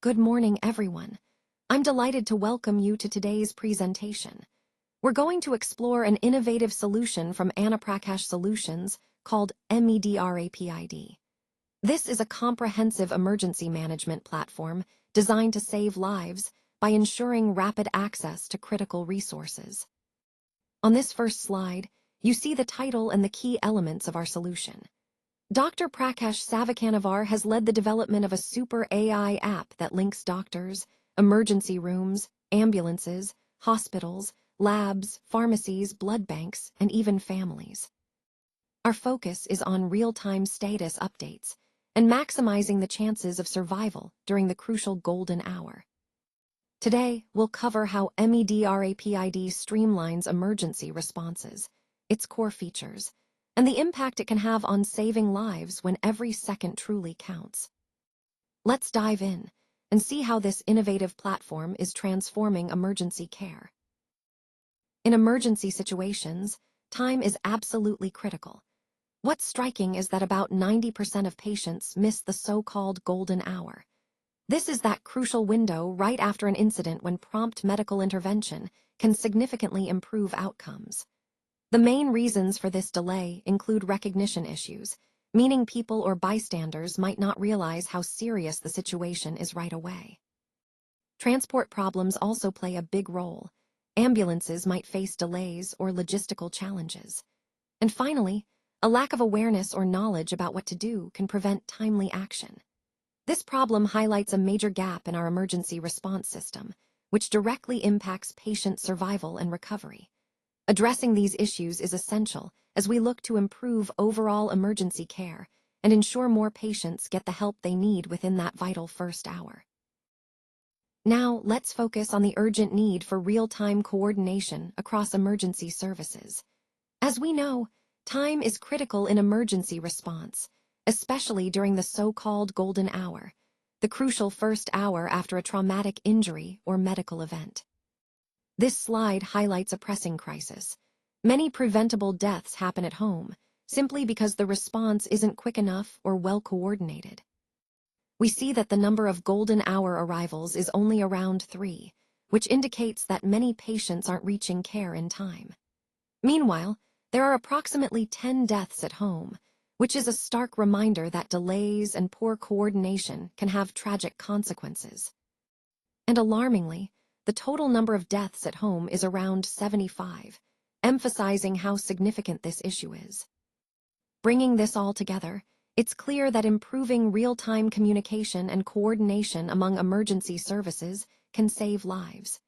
Good morning, everyone. I'm delighted to welcome you to today's presentation. We're going to explore an innovative solution from Anaprakash Solutions called Medrapid. This is a comprehensive emergency management platform designed to save lives by ensuring rapid access to critical resources. On this first slide, you see the title and the key elements of our solution. Dr. Prakash Savakanavar has led the development of a super AI app that links doctors, emergency rooms, ambulances, hospitals, labs, pharmacies, blood banks, and even families. Our focus is on real-time status updates and maximizing the chances of survival during the crucial golden hour. Today, we'll cover how Medrapid streamlines emergency responses, its core features, and the impact it can have on saving lives when every second truly counts. Let's dive in and see how this innovative platform is transforming emergency care. In emergency situations, time is absolutely critical. What's striking is that about 90% of patients miss the so-called golden hour. This is that crucial window right after an incident when prompt medical intervention can significantly improve outcomes. The main reasons for this delay include recognition issues, meaning people or bystanders might not realize how serious the situation is right away. Transport problems also play a big role. Ambulances might face delays or logistical challenges. And finally, a lack of awareness or knowledge about what to do can prevent timely action. This problem highlights a major gap in our emergency response system, which directly impacts patient survival and recovery. Addressing these issues is essential as we look to improve overall emergency care and ensure more patients get the help they need within that vital first hour. Now, let's focus on the urgent need for real-time coordination across emergency services. As we know, time is critical in emergency response, especially during the so-called golden hour, the crucial first hour after a traumatic injury or medical event. This slide highlights a pressing crisis. Many preventable deaths happen at home, simply because the response isn't quick enough or well coordinated. We see that the number of golden hour arrivals is only around 3, which indicates that many patients aren't reaching care in time. Meanwhile, there are approximately 10 deaths at home, which is a stark reminder that delays and poor coordination can have tragic consequences. And alarmingly, the total number of deaths at home is around 75, emphasizing how significant this issue is. Bringing this all together, it's clear that improving real-time communication and coordination among emergency services can save lives.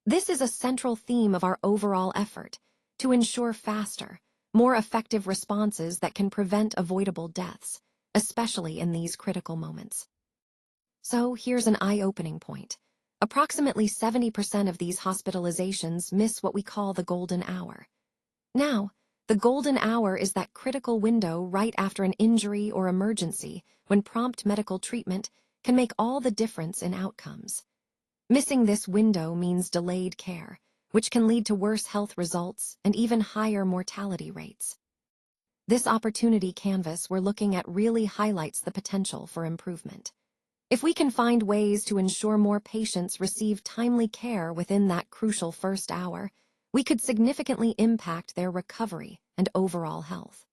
This is a central theme of our overall effort to ensure faster, more effective responses that can prevent avoidable deaths, especially in these critical moments. So here's an eye-opening point. Approximately 70% of these hospitalizations miss what we call the golden hour. Now, the golden hour is that critical window right after an injury or emergency when prompt medical treatment can make all the difference in outcomes. Missing this window means delayed care, which can lead to worse health results and even higher mortality rates. This opportunity canvas we're looking at really highlights the potential for improvement. If we can find ways to ensure more patients receive timely care within that crucial first hour, we could significantly impact their recovery and overall health.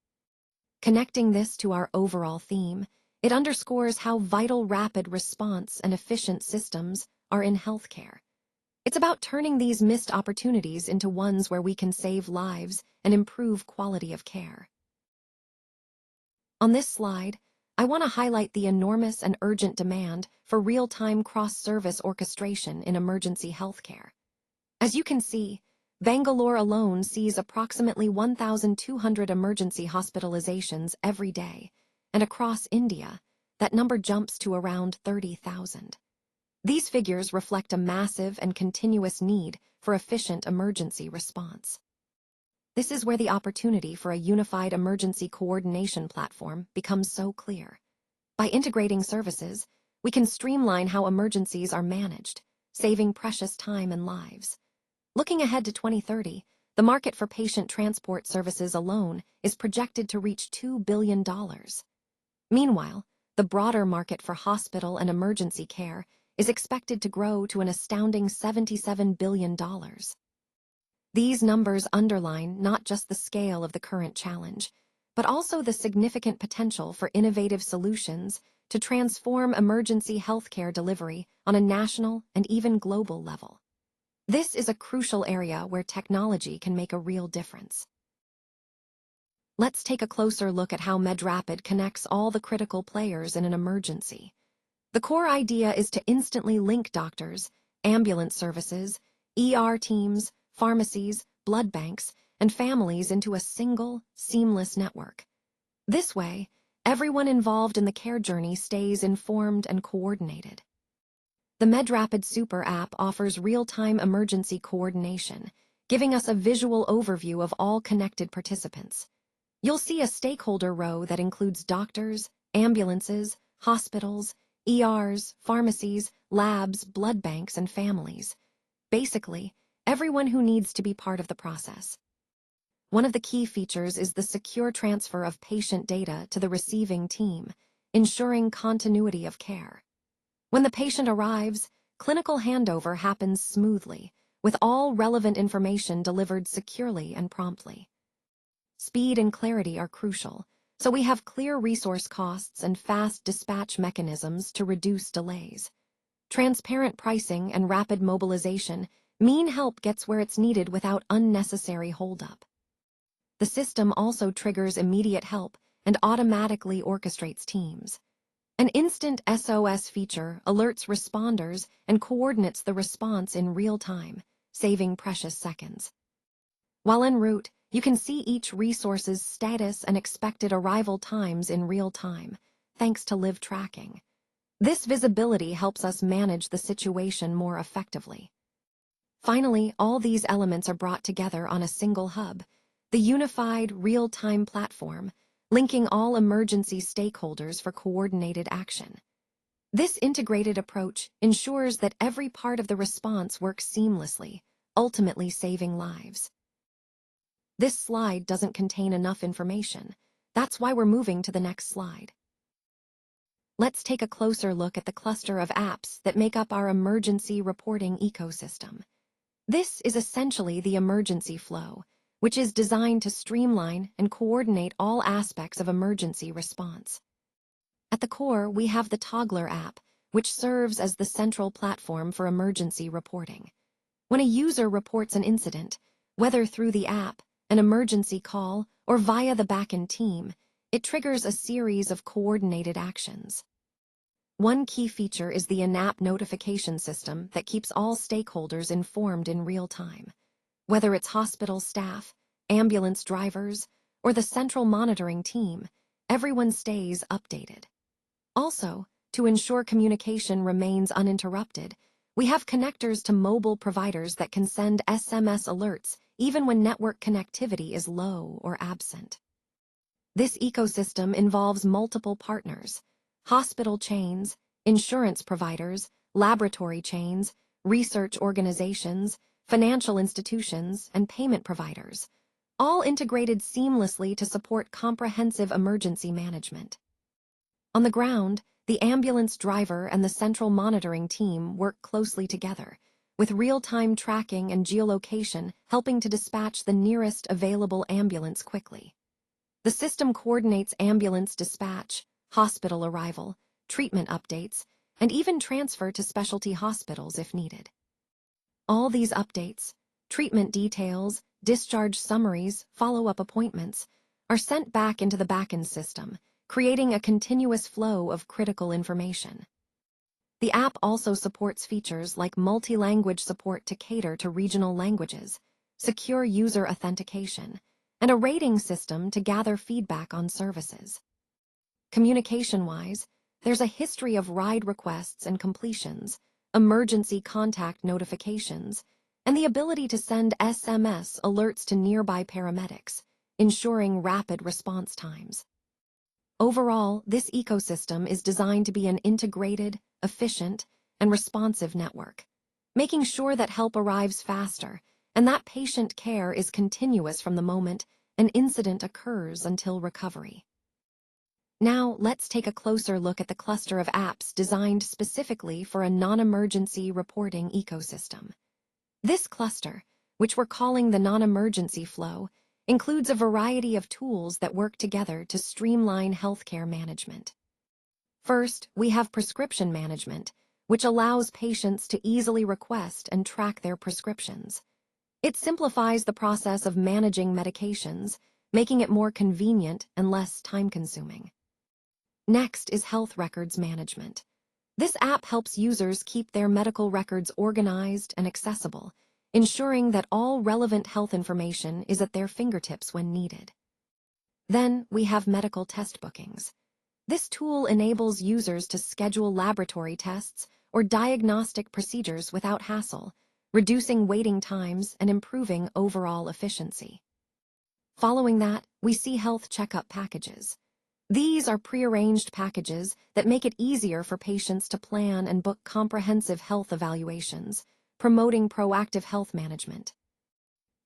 Connecting this to our overall theme, it underscores how vital rapid response and efficient systems are in healthcare. It's about turning these missed opportunities into ones where we can save lives and improve quality of care. On this slide, I want to highlight the enormous and urgent demand for real-time cross-service orchestration in emergency healthcare. As you can see, Bangalore alone sees approximately 1,200 emergency hospitalizations every day, and across India, that number jumps to around 30,000. These figures reflect a massive and continuous need for efficient emergency response. This is where the opportunity for a unified emergency coordination platform becomes so clear. By integrating services, we can streamline how emergencies are managed, saving precious time and lives. Looking ahead to 2030, the market for patient transport services alone is projected to reach $2 billion. Meanwhile, the broader market for hospital and emergency care is expected to grow to an astounding $77 billion. These numbers underline not just the scale of the current challenge, but also the significant potential for innovative solutions to transform emergency healthcare delivery on a national and even global level. This is a crucial area where technology can make a real difference. Let's take a closer look at how Medrapid connects all the critical players in an emergency. The core idea is to instantly link doctors, ambulance services, ER teams, pharmacies, blood banks, and families into a single, seamless network. This way, everyone involved in the care journey stays informed and coordinated. The Medrapid Super app offers real-time emergency coordination, giving us a visual overview of all connected participants. You'll see a stakeholder row that includes doctors, ambulances, hospitals, ERs, pharmacies, labs, blood banks, and families. Basically, everyone who needs to be part of the process. One of the key features is the secure transfer of patient data to the receiving team, ensuring continuity of care. When the patient arrives, clinical handover happens smoothly, with all relevant information delivered securely and promptly. Speed and clarity are crucial, so we have clear resource costs and fast dispatch mechanisms to reduce delays. Transparent pricing and rapid mobilization mean help gets where it's needed without unnecessary holdup. The system also triggers immediate help and automatically orchestrates teams. An instant SOS feature alerts responders and coordinates the response in real time, saving precious seconds. While en route, you can see each resource's status and expected arrival times in real time, thanks to live tracking. This visibility helps us manage the situation more effectively. Finally, all these elements are brought together on a single hub, the unified, real-time platform, linking all emergency stakeholders for coordinated action. This integrated approach ensures that every part of the response works seamlessly, ultimately saving lives. This slide doesn't contain enough information. That's why we're moving to the next slide. Let's take a closer look at the cluster of apps that make up our emergency reporting ecosystem. This is essentially the emergency flow, which is designed to streamline and coordinate all aspects of emergency response. At the core, we have the Toggler app, which serves as the central platform for emergency reporting. When a user reports an incident, whether through the app, an emergency call, or via the backend team, it triggers a series of coordinated actions. One key feature is the in-app notification system that keeps all stakeholders informed in real time. Whether it's hospital staff, ambulance drivers, or the central monitoring team, everyone stays updated. Also, to ensure communication remains uninterrupted, we have connectors to mobile providers that can send SMS alerts even when network connectivity is low or absent. This ecosystem involves multiple partners: hospital chains, insurance providers, laboratory chains, research organizations, financial institutions, and payment providers, all integrated seamlessly to support comprehensive emergency management. On the ground, the ambulance driver and the central monitoring team work closely together, with real-time tracking and geolocation helping to dispatch the nearest available ambulance quickly. The system coordinates ambulance dispatch, hospital arrival, treatment updates, and even transfer to specialty hospitals if needed. All these updates, treatment details, discharge summaries, follow-up appointments, are sent back into the backend system, creating a continuous flow of critical information. The app also supports features like multi-language support to cater to regional languages, secure user authentication, and a rating system to gather feedback on services. Communication-wise, there's a history of ride requests and completions, emergency contact notifications, and the ability to send SMS alerts to nearby paramedics, ensuring rapid response times. Overall, this ecosystem is designed to be an integrated, efficient, and responsive network, making sure that help arrives faster and that patient care is continuous from the moment an incident occurs until recovery. Now, let's take a closer look at the cluster of apps designed specifically for a non-emergency reporting ecosystem. This cluster, which we're calling the non-emergency flow, includes a variety of tools that work together to streamline healthcare management. First, we have prescription management, which allows patients to easily request and track their prescriptions. It simplifies the process of managing medications, making it more convenient and less time-consuming. Next is health records management. This app helps users keep their medical records organized and accessible, ensuring that all relevant health information is at their fingertips when needed. Then we have medical test bookings. This tool enables users to schedule laboratory tests or diagnostic procedures without hassle, reducing waiting times and improving overall efficiency. Following that, we see health checkup packages. These are prearranged packages that make it easier for patients to plan and book comprehensive health evaluations, promoting proactive health management.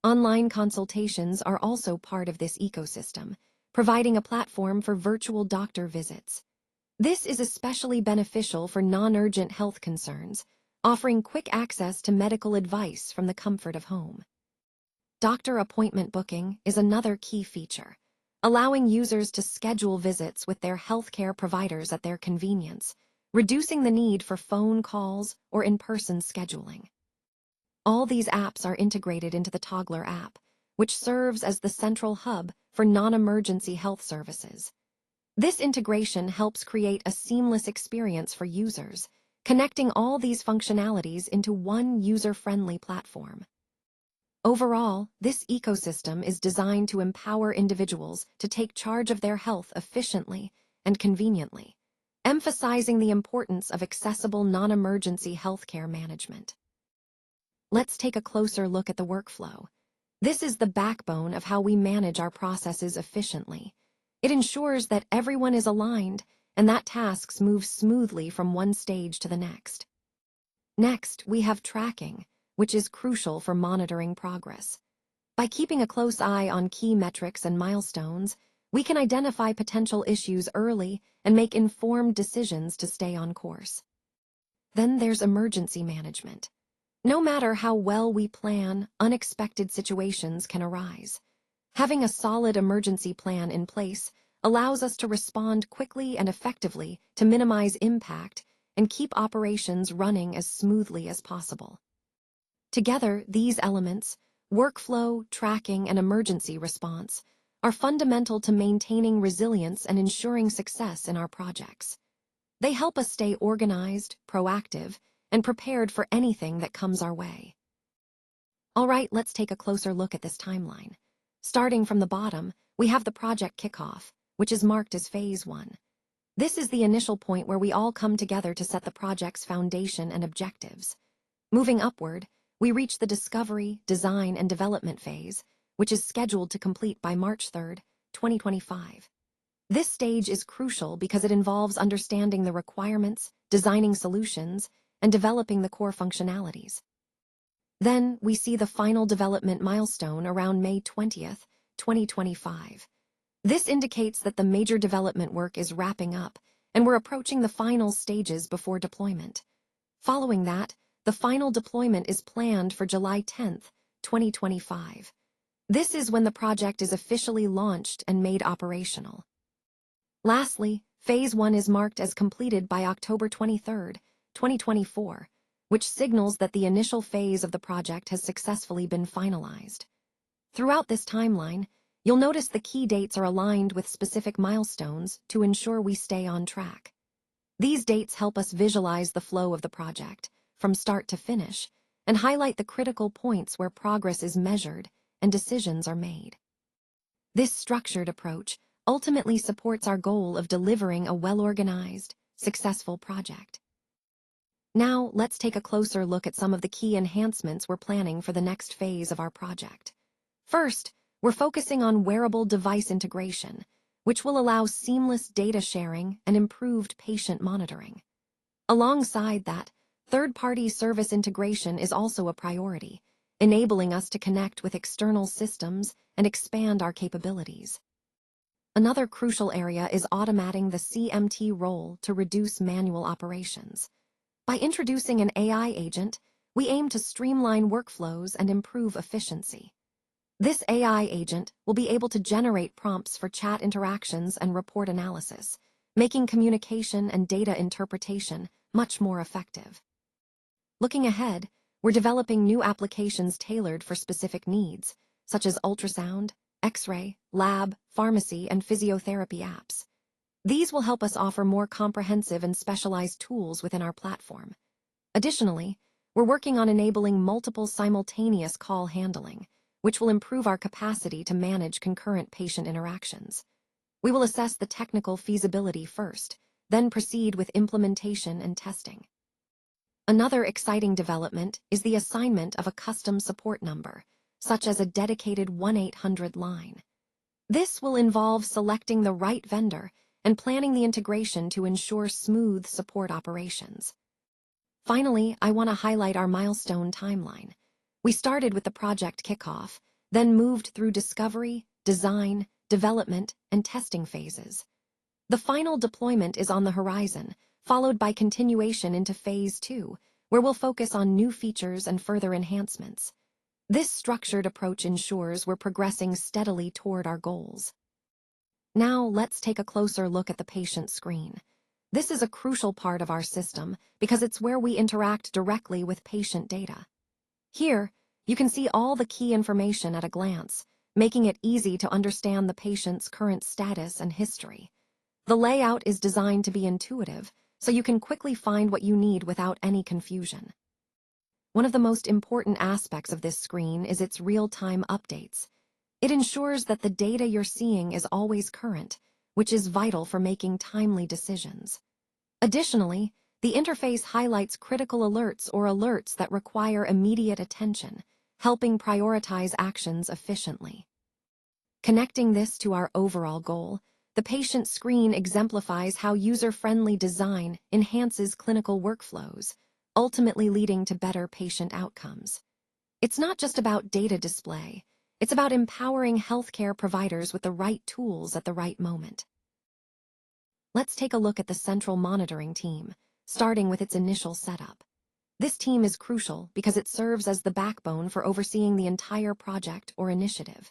Online consultations are also part of this ecosystem, providing a platform for virtual doctor visits. This is especially beneficial for non-urgent health concerns, offering quick access to medical advice from the comfort of home. Doctor appointment booking is another key feature, allowing users to schedule visits with their healthcare providers at their convenience, reducing the need for phone calls or in-person scheduling. All these apps are integrated into the Toggler app, which serves as the central hub for non-emergency health services. This integration helps create a seamless experience for users, connecting all these functionalities into one user-friendly platform. Overall, this ecosystem is designed to empower individuals to take charge of their health efficiently and conveniently, emphasizing the importance of accessible non-emergency healthcare management. Let's take a closer look at the workflow. This is the backbone of how we manage our processes efficiently. It ensures that everyone is aligned and that tasks move smoothly from one stage to the next. Next, we have tracking, which is crucial for monitoring progress. By keeping a close eye on key metrics and milestones, we can identify potential issues early and make informed decisions to stay on course. Then there's emergency management. No matter how well we plan, unexpected situations can arise. Having a solid emergency plan in place allows us to respond quickly and effectively to minimize impact and keep operations running as smoothly as possible. Together, these elements, workflow, tracking, and emergency response, are fundamental to maintaining resilience and ensuring success in our projects. They help us stay organized, proactive, and prepared for anything that comes our way. All right, let's take a closer look at this timeline. Starting from the bottom, we have the project kickoff, which is marked as Phase 1. This is the initial point where we all come together to set the project's foundation and objectives. Moving upward, we reach the discovery, design, and development phase, which is scheduled to complete by March 3, 2025. This stage is crucial because it involves understanding the requirements, designing solutions, and developing the core functionalities. Then, we see the final development milestone around May 20, 2025. This indicates that the major development work is wrapping up, and we're approaching the final stages before deployment. Following that, the final deployment is planned for July 10, 2025. This is when the project is officially launched and made operational. Lastly, Phase 1 is marked as completed by October 23, 2024, which signals that the initial phase of the project has successfully been finalized. Throughout this timeline, you'll notice the key dates are aligned with specific milestones to ensure we stay on track. These dates help us visualize the flow of the project, from start to finish, and highlight the critical points where progress is measured and decisions are made. This structured approach ultimately supports our goal of delivering a well-organized, successful project. Now, let's take a closer look at some of the key enhancements we're planning for the next phase of our project. First, we're focusing on wearable device integration, which will allow seamless data sharing and improved patient monitoring. Alongside that, third-party service integration is also a priority, enabling us to connect with external systems and expand our capabilities. Another crucial area is automating the CMT role to reduce manual operations. By introducing an AI agent, we aim to streamline workflows and improve efficiency. This AI agent will be able to generate prompts for chat interactions and report analysis, making communication and data interpretation much more effective. Looking ahead, we're developing new applications tailored for specific needs, such as ultrasound, X-ray, lab, pharmacy, and physiotherapy apps. These will help us offer more comprehensive and specialized tools within our platform. Additionally, we're working on enabling multiple simultaneous call handling, which will improve our capacity to manage concurrent patient interactions. We will assess the technical feasibility first, then proceed with implementation and testing. Another exciting development is the assignment of a custom support number, such as a dedicated 1-800 line. This will involve selecting the right vendor and planning the integration to ensure smooth support operations. Finally, I want to highlight our milestone timeline. We started with the project kickoff, then moved through discovery, design, development, and testing phases. The final deployment is on the horizon, followed by continuation into Phase 2, where we'll focus on new features and further enhancements. This structured approach ensures we're progressing steadily toward our goals. Now, let's take a closer look at the patient screen. This is a crucial part of our system because it's where we interact directly with patient data. Here, you can see all the key information at a glance, making it easy to understand the patient's current status and history. The layout is designed to be intuitive, so you can quickly find what you need without any confusion. One of the most important aspects of this screen is its real-time updates. It ensures that the data you're seeing is always current, which is vital for making timely decisions. Additionally, the interface highlights critical alerts or alerts that require immediate attention, helping prioritize actions efficiently. Connecting this to our overall goal, the patient screen exemplifies how user-friendly design enhances clinical workflows, ultimately leading to better patient outcomes. It's not just about data display, it's about empowering healthcare providers with the right tools at the right moment. Let's take a look at the central monitoring team, starting with its initial setup. This team is crucial because it serves as the backbone for overseeing the entire project or initiative.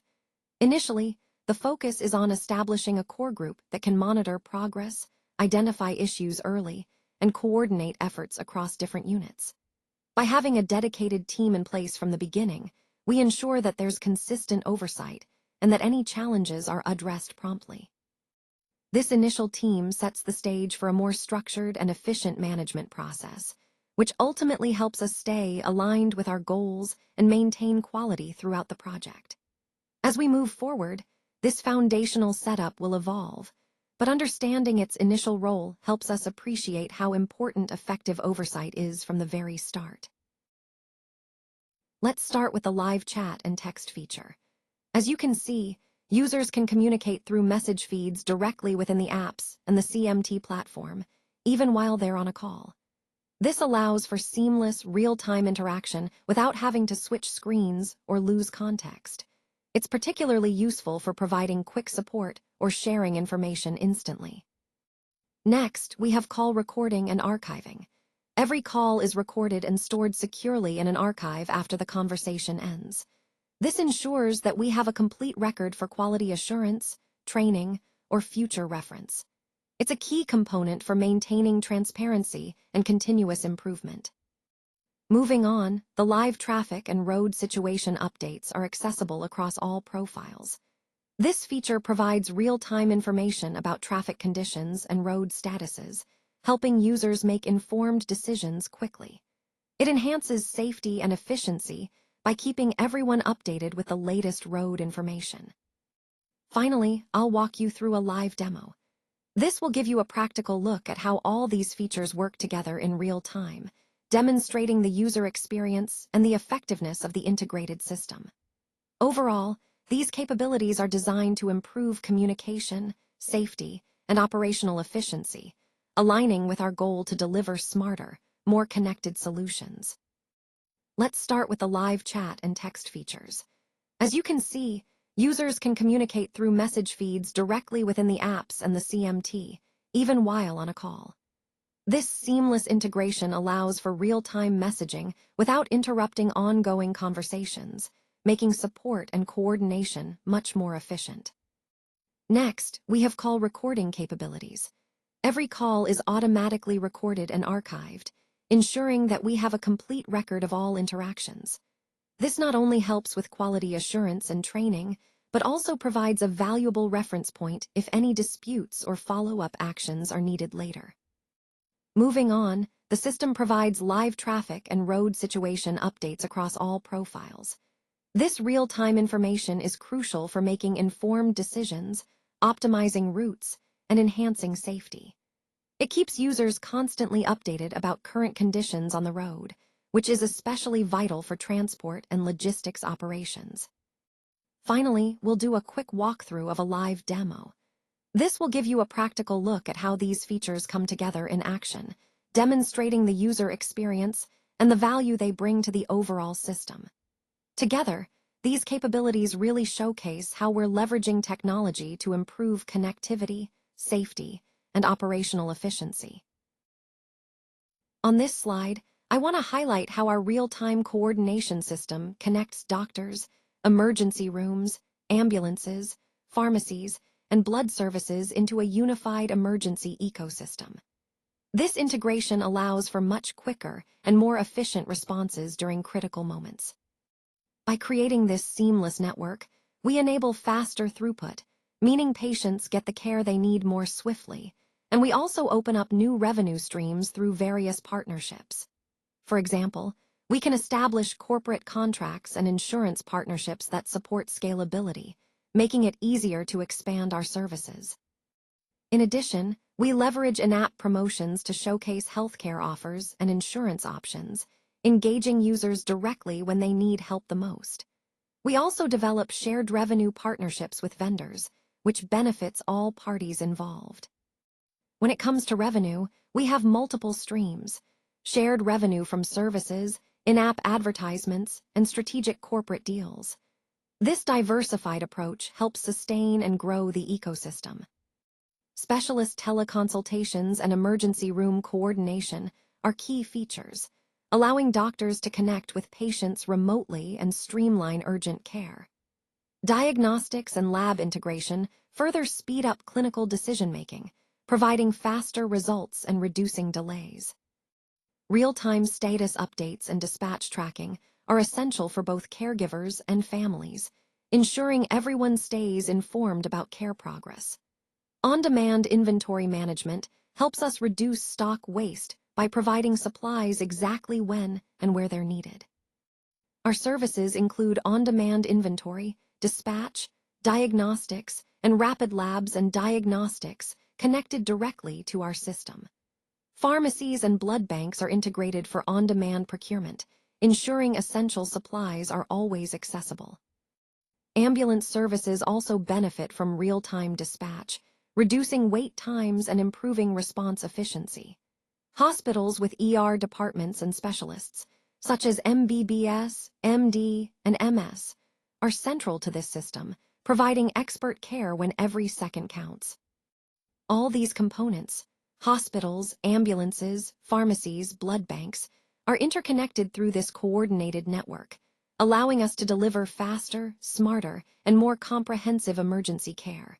Initially, the focus is on establishing a core group that can monitor progress, identify issues early, and coordinate efforts across different units. By having a dedicated team in place from the beginning, we ensure that there's consistent oversight and that any challenges are addressed promptly. This initial team sets the stage for a more structured and efficient management process, which ultimately helps us stay aligned with our goals and maintain quality throughout the project. As we move forward, this foundational setup will evolve, but understanding its initial role helps us appreciate how important effective oversight is from the very start. Let's start with the live chat and text feature. As you can see, users can communicate through message feeds directly within the apps and the CMT platform, even while they're on a call. This allows for seamless, real-time interaction without having to switch screens or lose context. It's particularly useful for providing quick support or sharing information instantly. Next, we have call recording and archiving. Every call is recorded and stored securely in an archive after the conversation ends. This ensures that we have a complete record for quality assurance, training, or future reference. It's a key component for maintaining transparency and continuous improvement. Moving on, the live traffic and road situation updates are accessible across all profiles. This feature provides real-time information about traffic conditions and road statuses, helping users make informed decisions quickly. It enhances safety and efficiency by keeping everyone updated with the latest road information. Finally, I'll walk you through a live demo. This will give you a practical look at how all these features work together in real time, demonstrating the user experience and the effectiveness of the integrated system. Overall, these capabilities are designed to improve communication, safety, and operational efficiency, aligning with our goal to deliver smarter, more connected solutions. Let's start with the live chat and text features. As you can see, Users can communicate through message feeds directly within the apps and the CMT, even while on a call. This seamless integration allows for real-time messaging without interrupting ongoing conversations, making support and coordination much more efficient. Next, we have call recording capabilities. Every call is automatically recorded and archived, ensuring that we have a complete record of all interactions. This not only helps with quality assurance and training, but also provides a valuable reference point if any disputes or follow-up actions are needed later. Moving on, the system provides live traffic and road situation updates across all profiles. This real-time information is crucial for making informed decisions, optimizing routes, and enhancing safety. It keeps users constantly updated about current conditions on the road, which is especially vital for transport and logistics operations. Finally, we'll do a quick walkthrough of a live demo. This will give you a practical look at how these features come together in action, demonstrating the user experience and the value they bring to the overall system. Together, these capabilities really showcase how we're leveraging technology to improve connectivity, safety, and operational efficiency. On this slide, I want to highlight how our real-time coordination system connects doctors, emergency rooms, ambulances, pharmacies, and blood services into a unified emergency ecosystem. This integration allows for much quicker and more efficient responses during critical moments. By creating this seamless network, we enable faster throughput, meaning patients get the care they need more swiftly, and we also open up new revenue streams through various partnerships. For example, we can establish corporate contracts and insurance partnerships that support scalability, making it easier to expand our services. In addition, we leverage in-app promotions to showcase healthcare offers and insurance options, engaging users directly when they need help the most. We also develop shared revenue partnerships with vendors, which benefits all parties involved. When it comes to revenue, we have multiple streams: shared revenue from services, in-app advertisements, and strategic corporate deals. This diversified approach helps sustain and grow the ecosystem. Specialist teleconsultations and emergency room coordination are key features, allowing doctors to connect with patients remotely and streamline urgent care. Diagnostics and lab integration further speed up clinical decision-making, providing faster results and reducing delays. Real-time status updates and dispatch tracking are essential for both caregivers and families, ensuring everyone stays informed about care progress. On-demand inventory management helps us reduce stock waste by providing supplies exactly when and where they're needed. Our services include on-demand inventory, dispatch, diagnostics, and rapid labs and diagnostics connected directly to our system. Pharmacies and blood banks are integrated for on-demand procurement, ensuring essential supplies are always accessible. Ambulance services also benefit from real-time dispatch, reducing wait times and improving response efficiency. Hospitals with ER departments and specialists, such as MBBS, MD, and MS, are central to this system, providing expert care when every second counts. All these components, hospitals, ambulances, pharmacies, blood banks, are interconnected through this coordinated network, allowing us to deliver faster, smarter, and more comprehensive emergency care.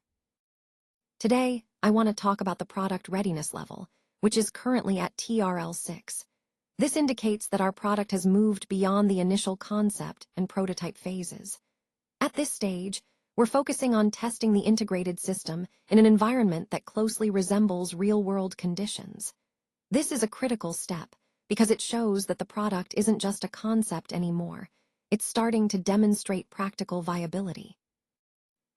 Today, I want to talk about the product readiness level, which is currently at TRL 6. This indicates that our product has moved beyond the initial concept and prototype phases. At this stage, we're focusing on testing the integrated system in an environment that closely resembles real-world conditions. This is a critical step because it shows that the product isn't just a concept anymore. It's starting to demonstrate practical viability.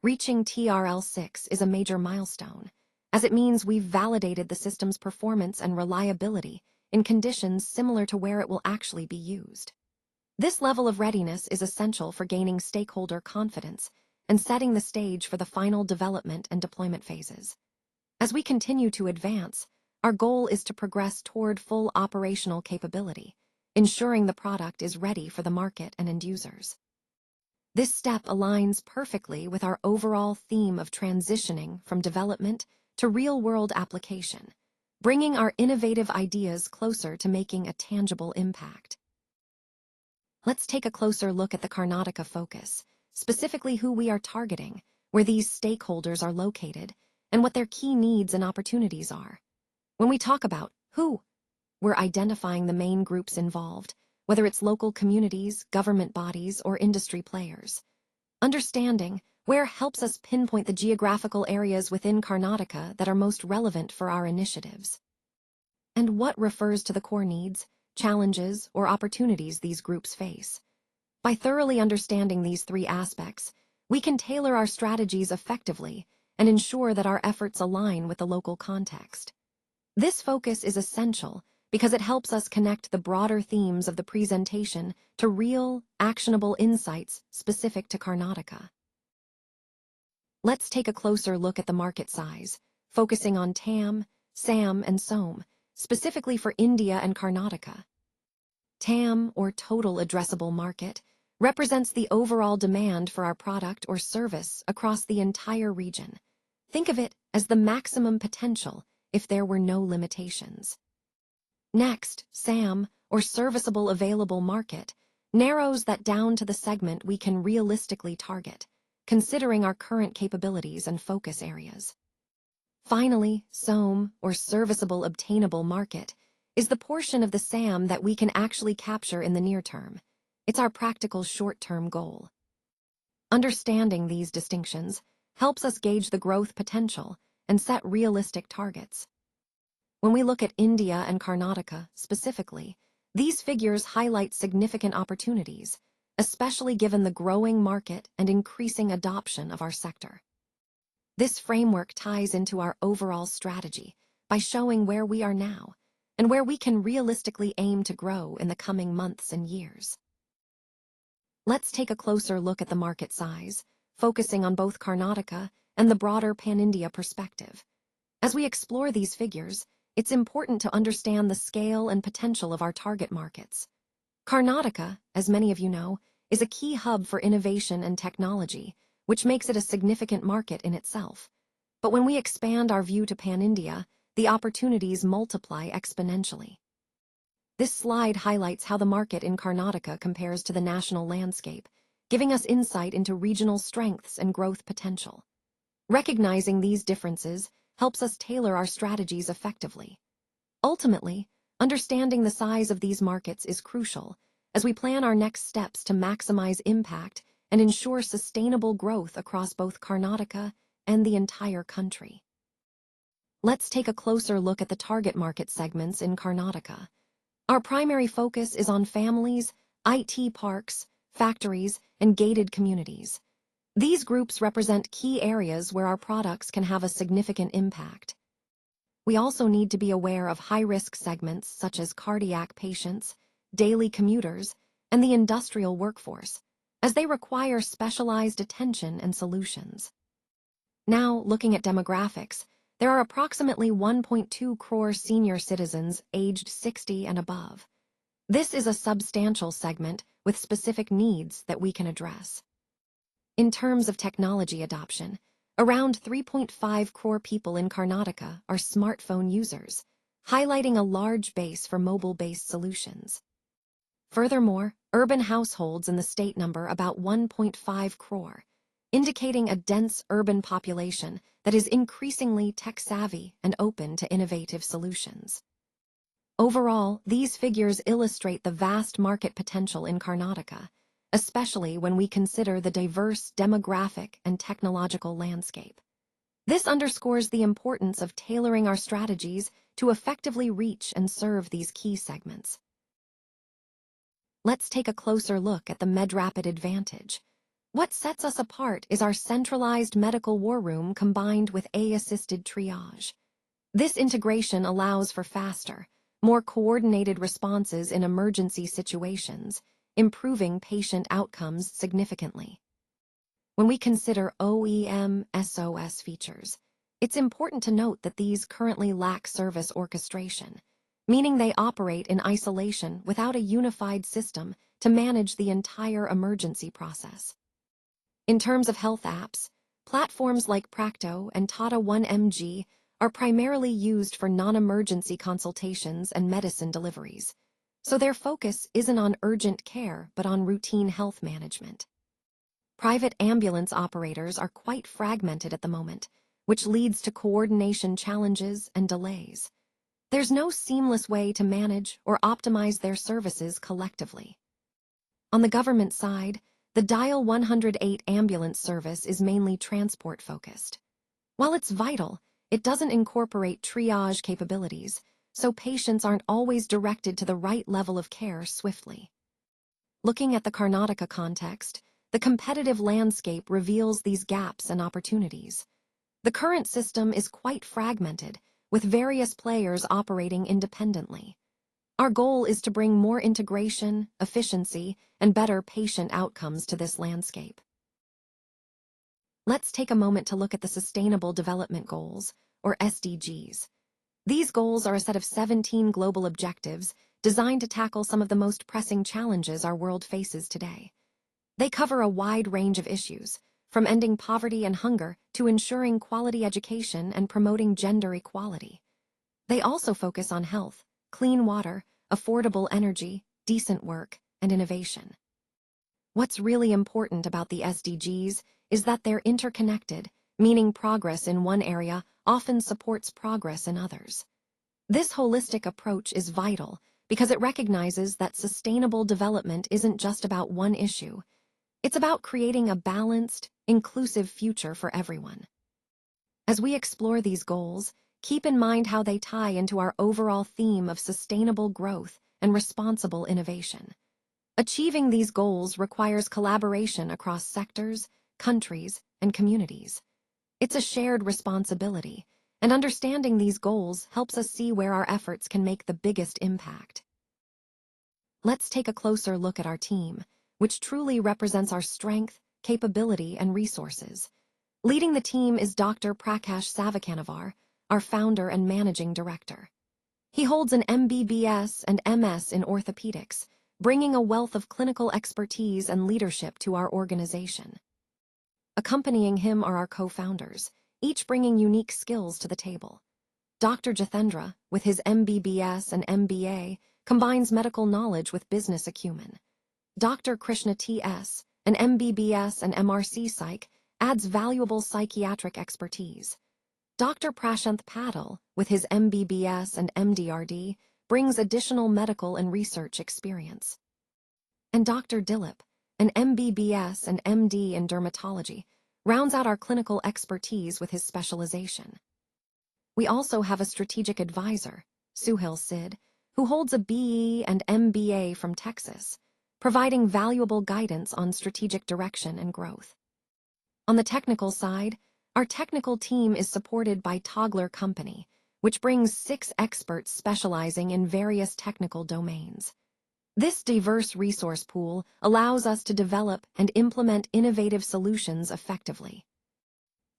Reaching TRL 6 is a major milestone, as it means we've validated the system's performance and reliability in conditions similar to where it will actually be used. This level of readiness is essential for gaining stakeholder confidence and setting the stage for the final development and deployment phases. As we continue to advance, our goal is to progress toward full operational capability, ensuring the product is ready for the market and end users. This step aligns perfectly with our overall theme of transitioning from development to real-world application, bringing our innovative ideas closer to making a tangible impact. Let's take a closer look at the Karnataka focus, specifically who we are targeting, where these stakeholders are located, and what their key needs and opportunities are. When we talk about who, we're identifying the main groups involved, whether it's local communities, government bodies, or industry players. Understanding where helps us pinpoint the geographical areas within Karnataka that are most relevant for our initiatives. And what refers to the core needs, challenges, or opportunities these groups face. By thoroughly understanding these three aspects, we can tailor our strategies effectively and ensure that our efforts align with the local context. This focus is essential because it helps us connect the broader themes of the presentation to real, actionable insights specific to Karnataka. Let's take a closer look at the market size, focusing on TAM, SAM, and SOM, specifically for India and Karnataka. TAM, or Total Addressable Market, represents the overall demand for our product or service across the entire region. Think of it as the maximum potential if there were no limitations. Next, SAM, or Serviceable Available Market, narrows that down to the segment we can realistically target, considering our current capabilities and focus areas. Finally, SOM, or Serviceable Obtainable Market, is the portion of the SAM that we can actually capture in the near term. It's our practical short-term goal. Understanding these distinctions helps us gauge the growth potential and set realistic targets. When we look at India and Karnataka specifically, these figures highlight significant opportunities, especially given the growing market and increasing adoption of our sector. This framework ties into our overall strategy by showing where we are now and where we can realistically aim to grow in the coming months and years. Let's take a closer look at the market size, focusing on both Karnataka and the broader Pan-India perspective. As we explore these figures, it's important to understand the scale and potential of our target markets. Karnataka, as many of you know, is a key hub for innovation and technology, which makes it a significant market in itself. But when we expand our view to Pan-India, the opportunities multiply exponentially. This slide highlights how the market in Karnataka compares to the national landscape, giving us insight into regional strengths and growth potential. Recognizing these differences helps us tailor our strategies effectively. Ultimately, understanding the size of these markets is crucial as we plan our next steps to maximize impact and ensure sustainable growth across both Karnataka and the entire country. Let's take a closer look at the target market segments in Karnataka. Our primary focus is on families, IT parks, factories, and gated communities. These groups represent key areas where our products can have a significant impact. We also need to be aware of high-risk segments such as cardiac patients, daily commuters, and the industrial workforce, as they require specialized attention and solutions. Now, looking at demographics, there are approximately 1.2 crore senior citizens aged 60 and above. This is a substantial segment with specific needs that we can address. In terms of technology adoption, around 3.5 crore people in Karnataka are smartphone users, highlighting a large base for mobile-based solutions. Furthermore, urban households in the state number about 1.5 crore, indicating a dense urban population that is increasingly tech-savvy and open to innovative solutions. Overall, these figures illustrate the vast market potential in Karnataka, especially when we consider the diverse demographic and technological landscape. This underscores the importance of tailoring our strategies to effectively reach and serve these key segments. Let's take a closer look at the Medrapid advantage. What sets us apart is our centralized medical war room combined with AI-assisted triage. This integration allows for faster, more coordinated responses in emergency situations, improving patient outcomes significantly. When we consider OEM/SOS features, it's important to note that these currently lack service orchestration, meaning they operate in isolation without a unified system to manage the entire emergency process. In terms of health apps, platforms like Practo and Tata 1mg are primarily used for non-emergency consultations and medicine deliveries, so their focus isn't on urgent care but on routine health management. Private ambulance operators are quite fragmented at the moment, which leads to coordination challenges and delays. There's no seamless way to manage or optimize their services collectively. On the government side, the Dial 108 ambulance service is mainly transport-focused. While it's vital, it doesn't incorporate triage capabilities, so patients aren't always directed to the right level of care swiftly. Looking at the Karnataka context, the competitive landscape reveals these gaps and opportunities. The current system is quite fragmented, with various players operating independently. Our goal is to bring more integration, efficiency, and better patient outcomes to this landscape. Let's take a moment to look at the Sustainable Development Goals, or SDGs. These goals are a set of 17 global objectives designed to tackle some of the most pressing challenges our world faces today. They cover a wide range of issues, from ending poverty and hunger to ensuring quality education and promoting gender equality. They also focus on health, clean water, affordable energy, decent work, and innovation. What's really important about the SDGs is that they're interconnected, meaning progress in one area often supports progress in others. This holistic approach is vital because it recognizes that sustainable development isn't just about one issue. It's about creating a balanced, inclusive future for everyone. As we explore these goals, keep in mind how they tie into our overall theme of sustainable growth and responsible innovation. Achieving these goals requires collaboration across sectors, countries, and communities. It's a shared responsibility, and understanding these goals helps us see where our efforts can make the biggest impact. Let's take a closer look at our team, which truly represents our strength, capability, and resources. Leading the team is Dr. Prakash Savakanavar, our founder and managing director. He holds an MBBS and MS in orthopedics, bringing a wealth of clinical expertise and leadership to our organization. Accompanying him are our co-founders, each bringing unique skills to the table. Dr. Jithendra, with his MBBS and MBA, combines medical knowledge with business acumen. Dr. Krishna T.S., an MBBS and MRC Psych, adds valuable psychiatric expertise. Dr. Prashanth Patil, with his MBBS and MDRD, brings additional medical and research experience. And Dr. Dilip, an MBBS and MD in dermatology, rounds out our clinical expertise with his specialization. We also have a strategic advisor, Suhail Sid, who holds a BE and MBA from Texas, providing valuable guidance on strategic direction and growth. On the technical side, our technical team is supported by Togler Company, which brings 6 experts specializing in various technical domains. This diverse resource pool allows us to develop and implement innovative solutions effectively.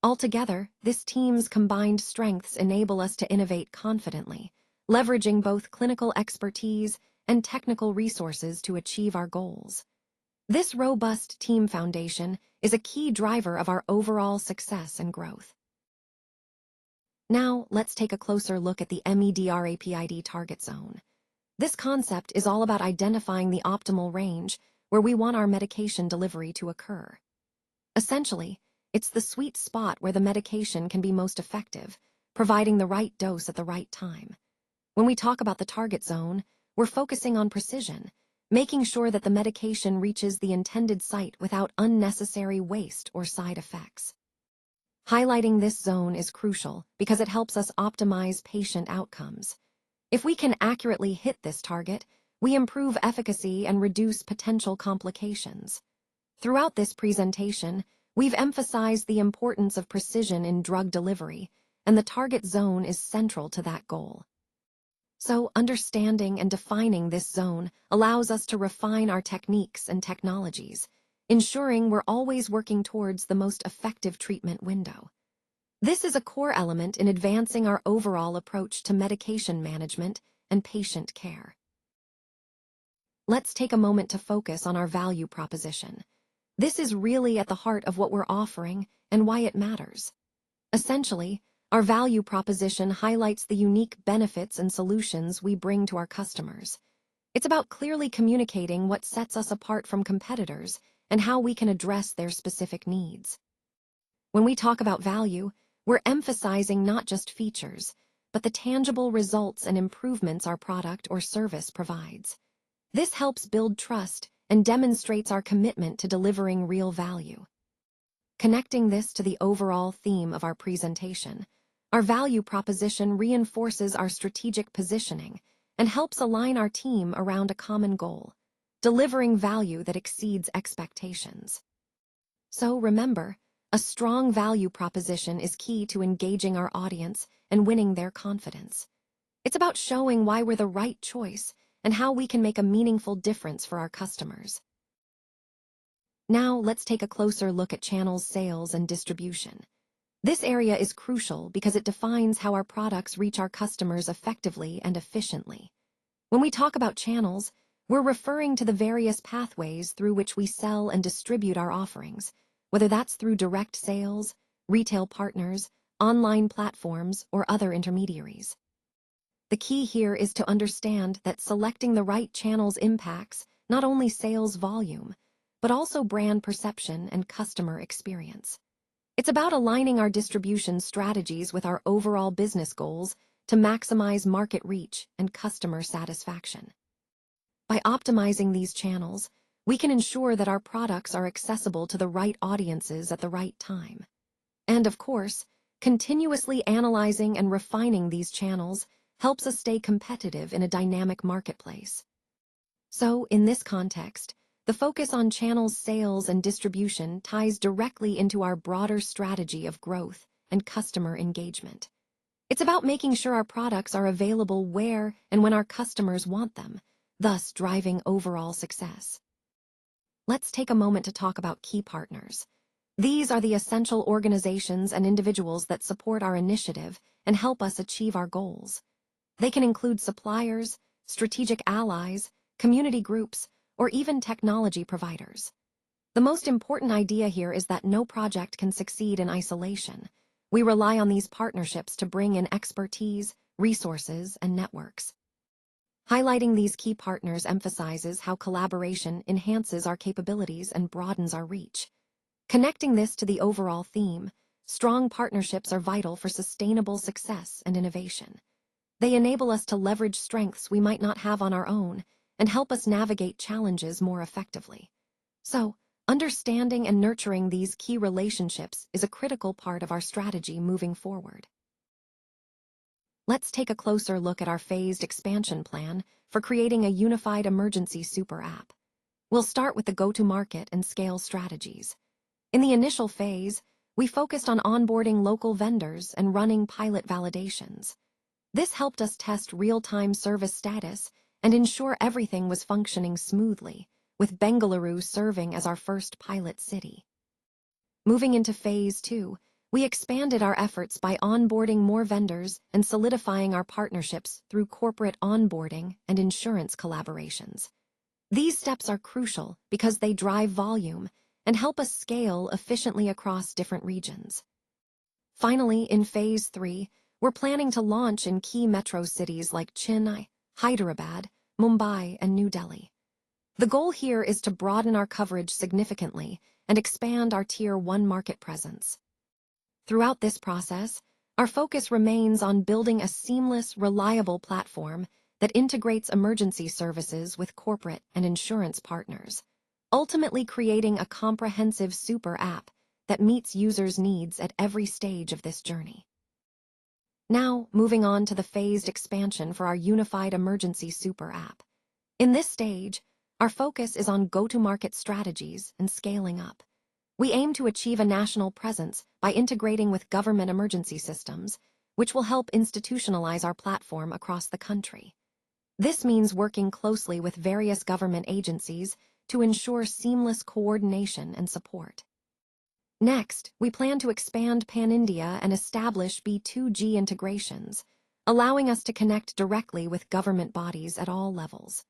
Altogether, this team's combined strengths enable us to innovate confidently, leveraging both clinical expertise and technical resources to achieve our goals. This robust team foundation is a key driver of our overall success and growth. Now, let's take a closer look at the Medrapid target zone. This concept is all about identifying the optimal range where we want our medication delivery to occur. Essentially, it's the sweet spot where the medication can be most effective, providing the right dose at the right time. When we talk about the target zone, we're focusing on precision, making sure that the medication reaches the intended site without unnecessary waste or side effects. Highlighting this zone is crucial because it helps us optimize patient outcomes. If we can accurately hit this target, we improve efficacy and reduce potential complications. Throughout this presentation, we've emphasized the importance of precision in drug delivery, and the target zone is central to that goal. So, understanding and defining this zone allows us to refine our techniques and technologies, ensuring we're always working towards the most effective treatment window. This is a core element in advancing our overall approach to medication management and patient care. Let's take a moment to focus on our value proposition. This is really at the heart of what we're offering and why it matters. Essentially, our value proposition highlights the unique benefits and solutions we bring to our customers. It's about clearly communicating what sets us apart from competitors and how we can address their specific needs. When we talk about value, we're emphasizing not just features, but the tangible results and improvements our product or service provides. This helps build trust and demonstrates our commitment to delivering real value. Connecting this to the overall theme of our presentation, our value proposition reinforces our strategic positioning and helps align our team around a common goal, delivering value that exceeds expectations. So remember, a strong value proposition is key to engaging our audience and winning their confidence. It's about showing why we're the right choice and how we can make a meaningful difference for our customers. Now, let's take a closer look at channels, sales, and distribution. This area is crucial because it defines how our products reach our customers effectively and efficiently. When we talk about channels, we're referring to the various pathways through which we sell and distribute our offerings, whether that's through direct sales, retail partners, online platforms, or other intermediaries. The key here is to understand that selecting the right channels impacts not only sales volume, but also brand perception and customer experience. It's about aligning our distribution strategies with our overall business goals to maximize market reach and customer satisfaction. By optimizing these channels, we can ensure that our products are accessible to the right audiences at the right time. And of course, continuously analyzing and refining these channels helps us stay competitive in a dynamic marketplace. So, in this context, the focus on channels, sales, and distribution ties directly into our broader strategy of growth and customer engagement. It's about making sure our products are available where and when our customers want them, thus driving overall success. Let's take a moment to talk about key partners. These are the essential organizations and individuals that support our initiative and help us achieve our goals. They can include suppliers, strategic allies, community groups, or even technology providers. The most important idea here is that no project can succeed in isolation. We rely on these partnerships to bring in expertise, resources, and networks. Highlighting these key partners emphasizes how collaboration enhances our capabilities and broadens our reach. Connecting this to the overall theme, strong partnerships are vital for sustainable success and innovation. They enable us to leverage strengths we might not have on our own and help us navigate challenges more effectively. So, understanding and nurturing these key relationships is a critical part of our strategy moving forward. Let's take a closer look at our phased expansion plan for creating a unified emergency super app. We'll start with the go-to-market and scale strategies. In the initial phase, we focused on onboarding local vendors and running pilot validations. This helped us test real-time service status and ensure everything was functioning smoothly, with Bengaluru serving as our first pilot city. Moving into Phase 2, we expanded our efforts by onboarding more vendors and solidifying our partnerships through corporate onboarding and insurance collaborations. These steps are crucial because they drive volume and help us scale efficiently across different regions. Finally, in Phase 3, we're planning to launch in key metro cities like Chennai, Hyderabad, Mumbai, and New Delhi. The goal here is to broaden our coverage significantly and expand our Tier 1 market presence. Throughout this process, our focus remains on building a seamless, reliable platform that integrates emergency services with corporate and insurance partners, ultimately creating a comprehensive super app that meets users' needs at every stage of this journey. Now, moving on to the phased expansion for our unified emergency super app. In this stage, our focus is on go-to-market strategies and scaling up. We aim to achieve a national presence by integrating with government emergency systems, which will help institutionalize our platform across the country. This means working closely with various government agencies to ensure seamless coordination and support. Next, we plan to expand pan-India and establish B2G integrations, allowing us to connect directly with government bodies at all levels.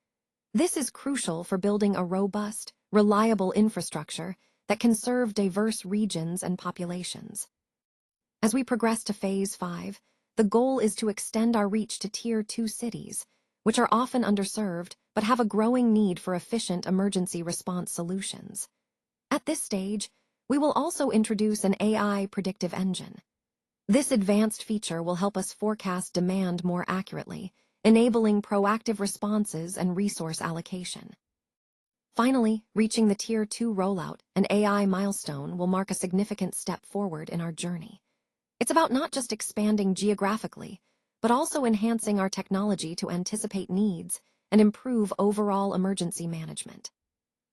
This is crucial for building a robust, reliable infrastructure that can serve diverse regions and populations. As we progress to Phase 5, the goal is to extend our reach to Tier 2 cities, which are often underserved but have a growing need for efficient emergency response solutions. At this stage, we will also introduce an AI predictive engine. This advanced feature will help us forecast demand more accurately, enabling proactive responses and resource allocation. Finally, reaching the Tier 2 rollout, an AI milestone, will mark a significant step forward in our journey. It's about not just expanding geographically, but also enhancing our technology to anticipate needs and improve overall emergency management.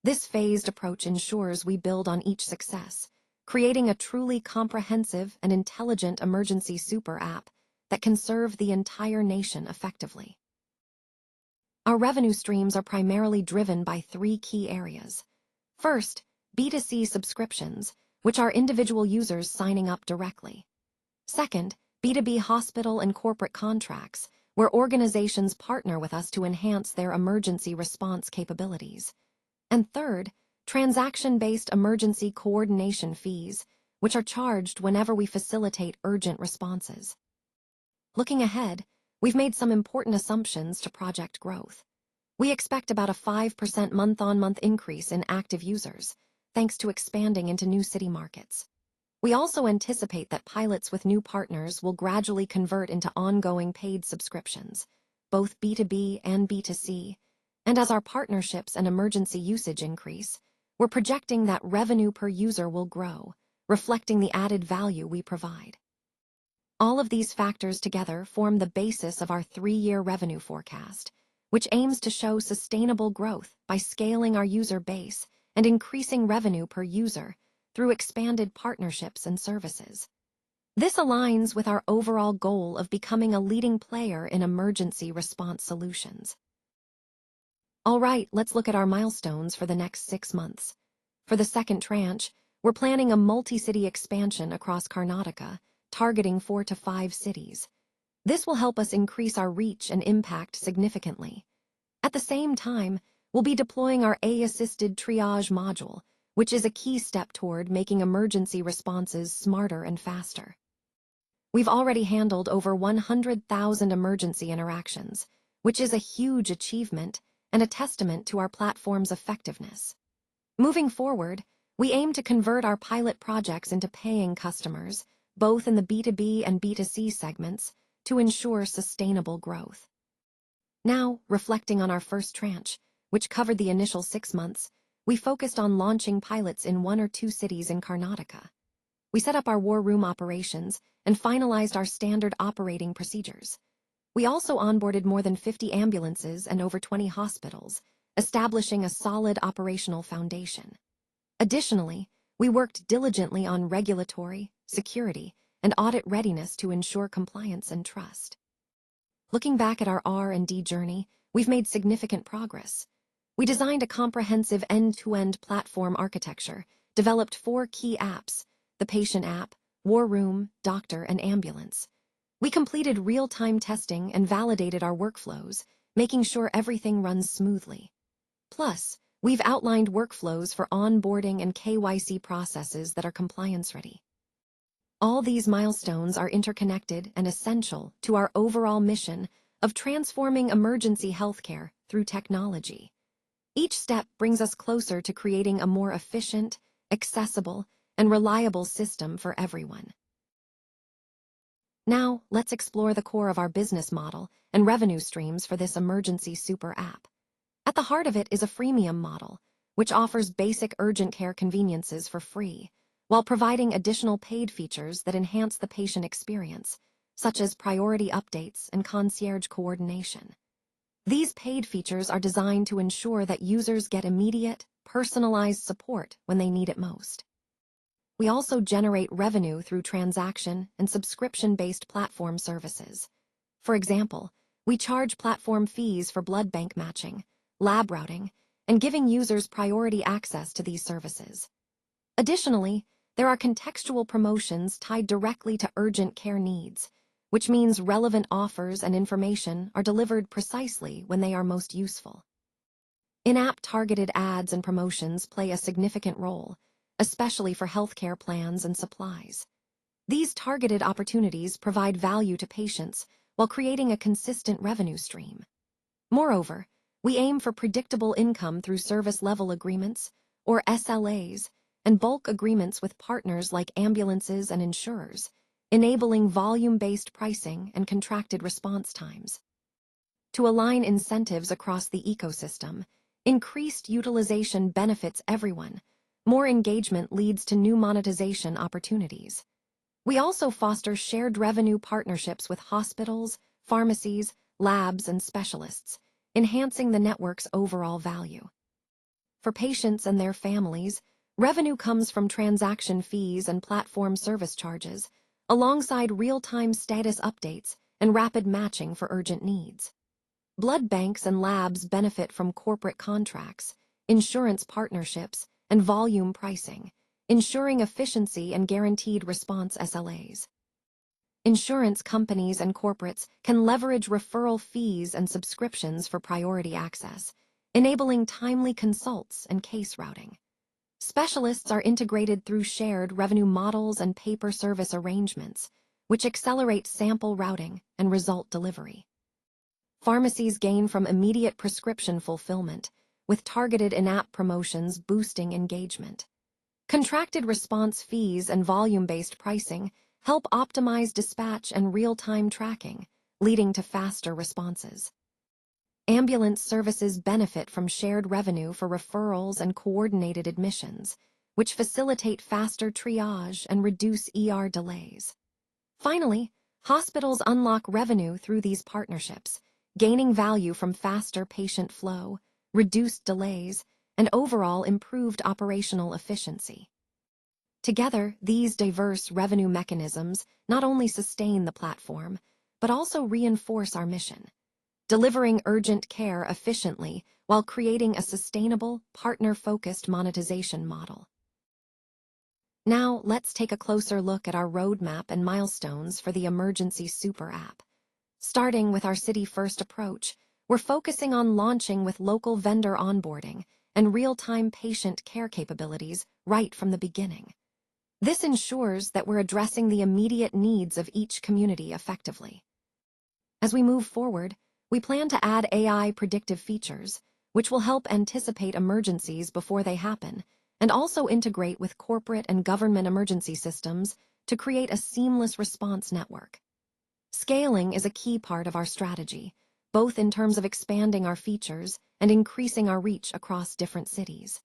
This phased approach ensures we build on each success, creating a truly comprehensive and intelligent emergency super app that can serve the entire nation effectively. Our revenue streams are primarily driven by 3 key areas. First, B2C subscriptions, which are individual users signing up directly. Second, B2B hospital and corporate contracts, where organizations partner with us to enhance their emergency response capabilities. And third, transaction-based emergency coordination fees, which are charged whenever we facilitate urgent responses. Looking ahead, we've made some important assumptions to project growth. We expect about a 5% month-on-month increase in active users, thanks to expanding into new city markets. We also anticipate that pilots with new partners will gradually convert into ongoing paid subscriptions, both B2B and B2C, and as our partnerships and emergency usage increase, we're projecting that revenue per user will grow, reflecting the added value we provide. All of these factors together form the basis of our 3-year revenue forecast, which aims to show sustainable growth by scaling our user base and increasing revenue per user through expanded partnerships and services. This aligns with our overall goal of becoming a leading player in emergency response solutions. All right, let's look at our milestones for the next 6 months. For the second tranche, we're planning a multi-city expansion across Karnataka, targeting 4 to 5 cities. This will help us increase our reach and impact significantly. At the same time, we'll be deploying our AI-assisted triage module, which is a key step toward making emergency responses smarter and faster. We've already handled over 100,000 emergency interactions, which is a huge achievement and a testament to our platform's effectiveness. Moving forward, we aim to convert our pilot projects into paying customers, both in the B2B and B2C segments, to ensure sustainable growth. Now, reflecting on our first tranche, which covered the initial 6 months, we focused on launching pilots in 1 or 2 cities in Karnataka. We set up our war room operations and finalized our standard operating procedures. We also onboarded more than 50 ambulances and over 20 hospitals, establishing a solid operational foundation. Additionally, we worked diligently on regulatory, security, and audit readiness to ensure compliance and trust. Looking back at our R&D journey, we've made significant progress. We designed a comprehensive end-to-end platform architecture, developed 4 key apps: the patient app, war room, doctor, and ambulance. We completed real-time testing and validated our workflows, making sure everything runs smoothly. Plus, we've outlined workflows for onboarding and KYC processes that are compliance-ready. All these milestones are interconnected and essential to our overall mission of transforming emergency healthcare through technology. Each step brings us closer to creating a more efficient, accessible, and reliable system for everyone. Now, let's explore the core of our business model and revenue streams for this emergency super app. At the heart of it is a freemium model, which offers basic urgent care conveniences for free, while providing additional paid features that enhance the patient experience, such as priority updates and concierge coordination. These paid features are designed to ensure that users get immediate, personalized support when they need it most. We also generate revenue through transaction and subscription-based platform services. For example, we charge platform fees for blood bank matching, lab routing, and giving users priority access to these services. Additionally, there are contextual promotions tied directly to urgent care needs, which means relevant offers and information are delivered precisely when they are most useful. In-app targeted ads and promotions play a significant role, especially for healthcare plans and supplies. These targeted opportunities provide value to patients while creating a consistent revenue stream. Moreover, we aim for predictable income through service-level agreements, or SLAs, and bulk agreements with partners like ambulances and insurers, enabling volume-based pricing and contracted response times. To align incentives across the ecosystem, increased utilization benefits everyone. More engagement leads to new monetization opportunities. We also foster shared revenue partnerships with hospitals, pharmacies, labs, and specialists, enhancing the network's overall value. For patients and their families, revenue comes from transaction fees and platform service charges, alongside real-time status updates and rapid matching for urgent needs. Blood banks and labs benefit from corporate contracts, insurance partnerships, and volume pricing, ensuring efficiency and guaranteed response SLAs. Insurance companies and corporates can leverage referral fees and subscriptions for priority access, enabling timely consults and case routing. Specialists are integrated through shared revenue models and pay-per-service arrangements, which accelerate sample routing and result delivery. Pharmacies gain from immediate prescription fulfillment, with targeted in-app promotions boosting engagement. Contracted response fees and volume-based pricing help optimize dispatch and real-time tracking, leading to faster responses. Ambulance services benefit from shared revenue for referrals and coordinated admissions, which facilitate faster triage and reduce delays. Finally, hospitals unlock revenue through these partnerships, gaining value from faster patient flow, reduced delays, and overall improved operational efficiency. Together, these diverse revenue mechanisms not only sustain the platform, but also reinforce our mission, delivering urgent care efficiently while creating a sustainable, partner-focused monetization model. Now, let's take a closer look at our roadmap and milestones for the Emergency Super App. Starting with our city-first approach, we're focusing on launching with local vendor onboarding and real-time patient care capabilities right from the beginning. This ensures that we're addressing the immediate needs of each community effectively. As we move forward, we plan to add AI predictive features, which will help anticipate emergencies before they happen, and also integrate with corporate and government emergency systems to create a seamless response network. Scaling is a key part of our strategy, both in terms of expanding our features and increasing our reach across different cities.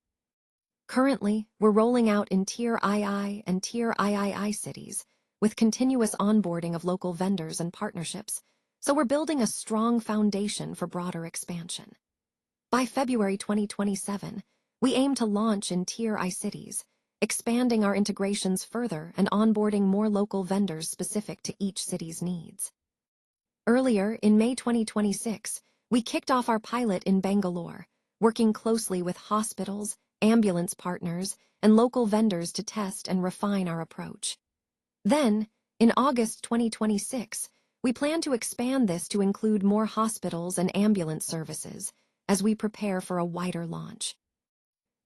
Currently, we're rolling out in Tier II and Tier III cities, with continuous onboarding of local vendors and partnerships, so we're building a strong foundation for broader expansion. By February 2027, we aim to launch in Tier I cities, expanding our integrations further and onboarding more local vendors specific to each city's needs. Earlier, in May 2026, we kicked off our pilot in Bangalore, working closely with hospitals, ambulance partners, and local vendors to test and refine our approach. Then, in August 2026, we plan to expand this to include more hospitals and ambulance services as we prepare for a wider launch.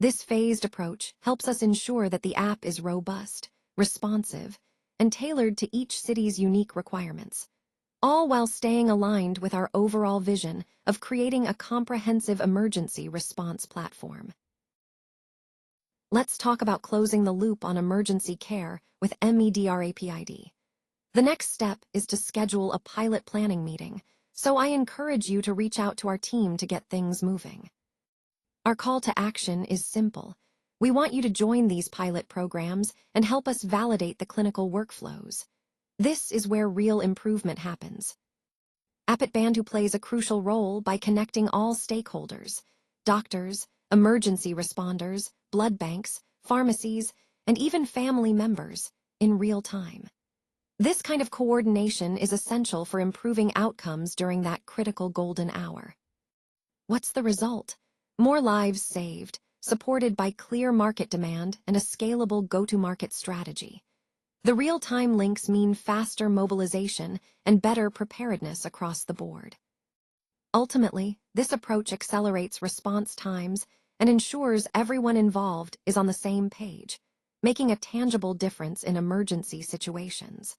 This phased approach helps us ensure that the app is robust, responsive, and tailored to each city's unique requirements, all while staying aligned with our overall vision of creating a comprehensive emergency response platform. Let's talk about closing the loop on emergency care with Medrapid. The next step is to schedule a pilot planning meeting, so I encourage you to reach out to our team to get things moving. Our call to action is simple. We want you to join these pilot programs and help us validate the clinical workflows. This is where real improvement happens. Bandhu plays a crucial role by connecting all stakeholders: doctors, emergency responders, blood banks, pharmacies, and even family members in real time. This kind of coordination is essential for improving outcomes during that critical golden hour. What's the result? More lives saved, supported by clear market demand and a scalable go-to-market strategy. The real-time links mean faster mobilization and better preparedness across the board. Ultimately, this approach accelerates response times and ensures everyone involved is on the same page, making a tangible difference in emergency situations.